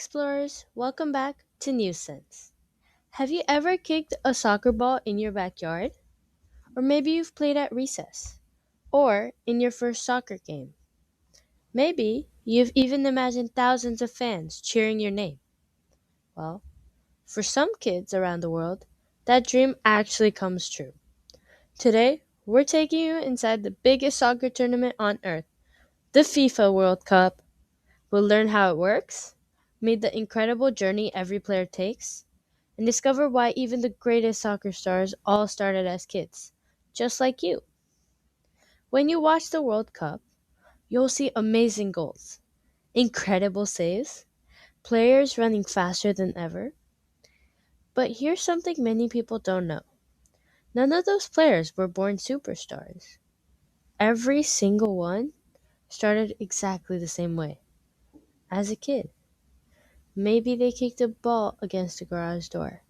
explorers, welcome back to New Sense. Have you ever kicked a soccer ball in your backyard? Or maybe you've played at recess? Or in your first soccer game? Maybe you've even imagined thousands of fans cheering your name. Well, for some kids around the world, that dream actually comes true. Today, we're taking you inside the biggest soccer tournament on earth, the FIFA World Cup. We'll learn how it works, meet the incredible journey every player takes, and discover why even the greatest soccer stars all started as kids, just like you. When you watch the World Cup, you'll see amazing goals, incredible saves, players running faster than ever. But here's something many people don't know. None of those players were born superstars. Every single one started exactly the same way, as a kid. Maybe they kicked a ball against a garage door.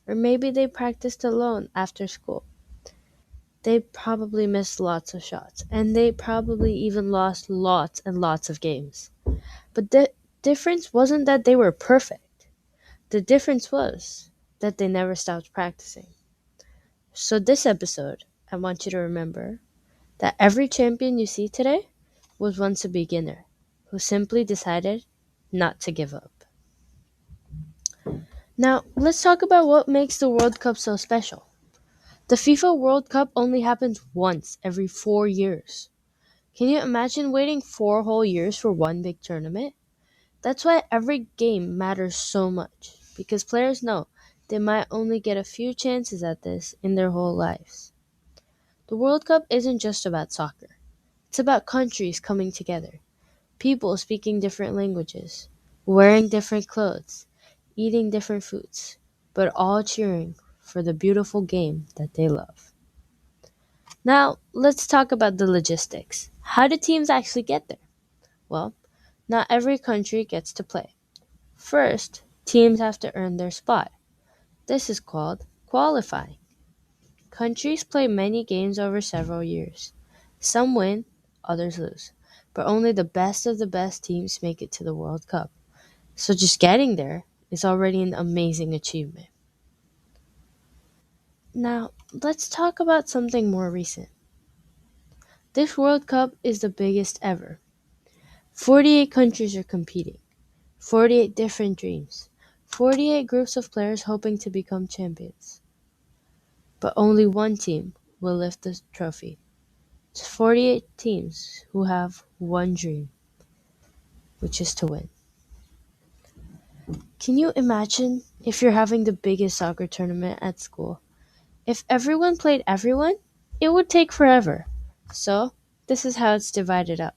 Or maybe they practiced alone after school. They probably missed lots of shots, and they probably even lost lots and lots of games. But the difference wasn't that they were perfect. The difference was that they never stopped practicing. So, this episode, I want you to remember that every champion you see today was once a beginner who simply decided not to give up. Now, let's talk about what makes the World Cup so special. The FIFA World Cup only happens once every 4 years. Can you imagine waiting 4 whole years for one big tournament? That's why every game matters so much, because players know they might only get a few chances at this in their whole lives. The World Cup isn't just about soccer, it's about countries coming together, people speaking different languages, wearing different clothes, eating different foods, but all cheering for the beautiful game that they love. Now, let's talk about the logistics. How do teams actually get there? Well, not every country gets to play. First, teams have to earn their spot. This is called qualifying. Countries play many games over several years. Some win, others lose, but only the best of the best teams make it to the World Cup. So just getting there is already an amazing achievement. Now, let's talk about something more recent. This World Cup is the biggest ever. 48 countries are competing, 48 different dreams, 48 groups of players hoping to become champions. But only one team will lift the trophy. It's 48 teams who have one dream, which is to win. Can you imagine if you're having the biggest soccer tournament at school? If everyone played everyone, it would take forever. So, this is how it's divided up.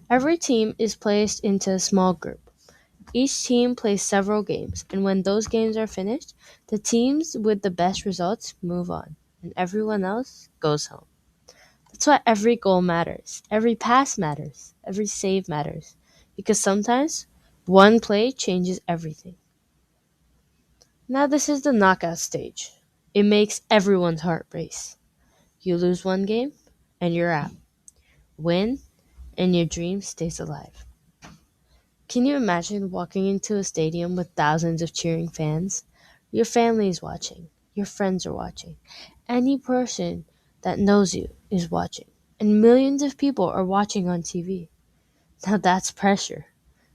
Every team is placed into a small group. Each team plays several games, and when those games are finished, the teams with the best results move on, and everyone else goes home. That's why every goal matters, every pass matters, every save matters, because sometimes one play changes everything. Now, this is the knockout stage. It makes everyone's heart race. You lose one game, and you're out. Win, and your dream stays alive. Can you imagine walking into a stadium with thousands of cheering fans? Your family is watching. Your friends are watching. Any person that knows you is watching. And millions of people are watching on TV. Now that's pressure.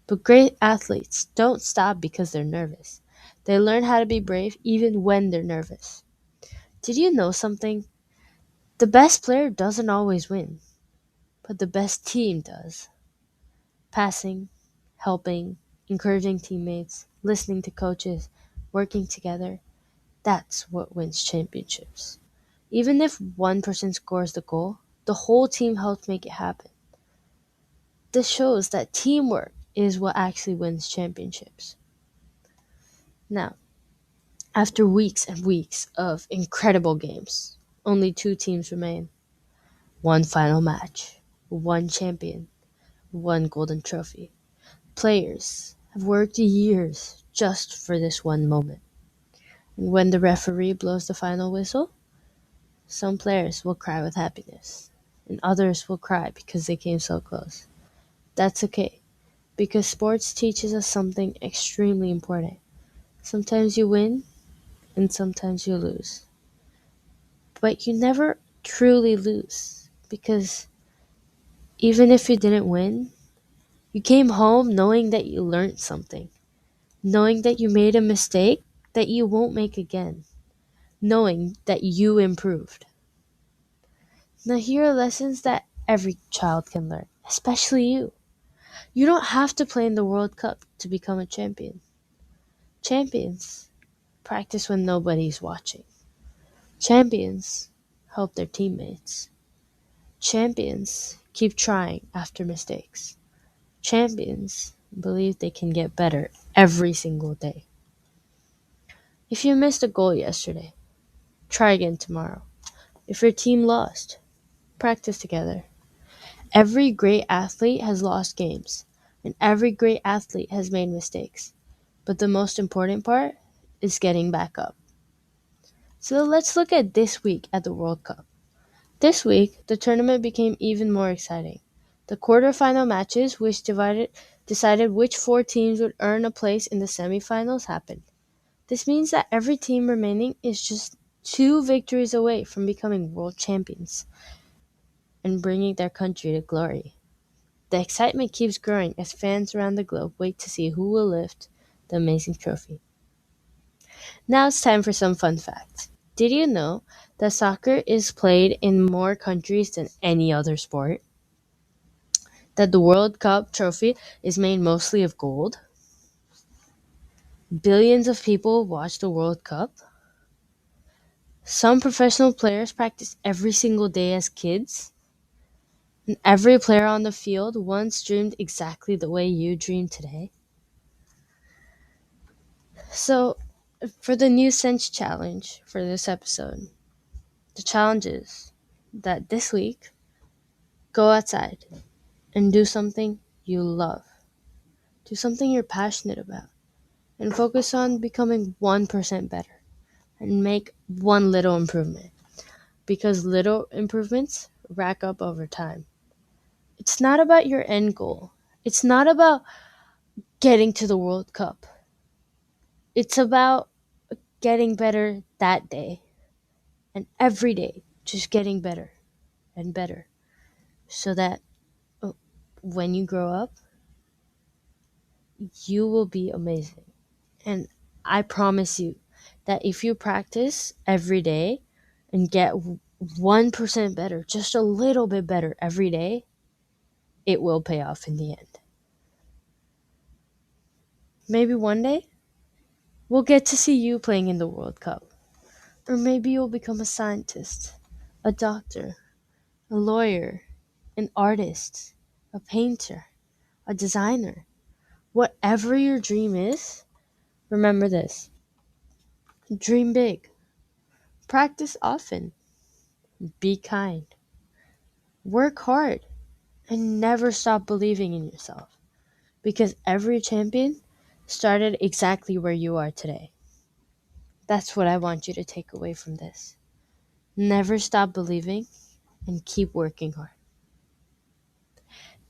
But great athletes don't stop because they're nervous. They learn how to be brave even when they're nervous. Did you know something? The best player doesn't always win, but the best team does. Passing, helping, encouraging teammates, listening to coaches, working together, that's what wins championships. Even if one person scores the goal, the whole team helps make it happen. This shows that teamwork is what actually wins championships. Now, after weeks and weeks of incredible games, only two teams remain. One final match, one champion, one golden trophy. Players have worked years just for this one moment. And when the referee blows the final whistle, some players will cry with happiness, and others will cry because they came so close. That's okay, because sports teaches us something extremely important. Sometimes you win and sometimes you lose. But you never truly lose because even if you didn't win, you came home knowing that you learned something, knowing that you made a mistake that you won't make again, knowing that you improved. Now, here are lessons that every child can learn, especially you. You don't have to play in the World Cup to become a champion. Champions practice when nobody's watching. Champions help their teammates. Champions keep trying after mistakes. Champions believe they can get better every single day. If you missed a goal yesterday, try again tomorrow. If your team lost, practice together. Every great athlete has lost games, and every great athlete has made mistakes. But the most important part is getting back up. So let's look at this week at the World Cup. This week, the tournament became even more exciting. The quarterfinal matches, which decided which four teams would earn a place in the semifinals, happened. This means that every team remaining is just two victories away from becoming world champions and bringing their country to glory. The excitement keeps growing as fans around the globe wait to see who will lift the amazing trophy. Now it's time for some fun facts. Did you know that soccer is played in more countries than any other sport? That the World Cup trophy is made mostly of gold? Billions of people watch the World Cup? Some professional players practice every single day as kids? And every player on the field once dreamed exactly the way you dream today? So, for the new sense challenge for this episode, the challenge is that this week, go outside and do something you love. Do something you're passionate about. And focus on becoming 1% better. And make one little improvement. Because little improvements rack up over time. It's not about your end goal. It's not about getting to the World Cup. It's about getting better that day. And every day, just getting better and better. So that when you grow up, you will be amazing. And I promise you that if you practice every day and get 1% better, just a little bit better every day, it will pay off in the end. Maybe one day we'll get to see you playing in the World Cup. Or maybe you'll become a scientist, a doctor, a lawyer, an artist, a painter, a designer. Whatever your dream is, remember this: dream big, practice often, be kind, work hard, and never stop believing in yourself. Because every champion started exactly where you are today. That's what I want you to take away from this. Never stop believing and keep working hard.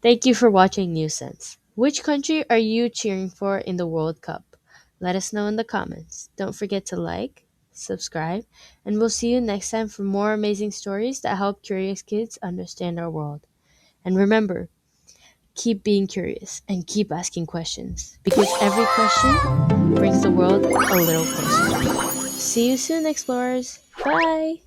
Thank you for watching New Sense. Which country are you cheering for in the World Cup? Let us know in the comments. Don't forget to like, subscribe, and we'll see you next time for more amazing stories that help curious kids understand our world. And remember, keep being curious and keep asking questions because every question brings the world a little closer. See you soon, explorers. Bye.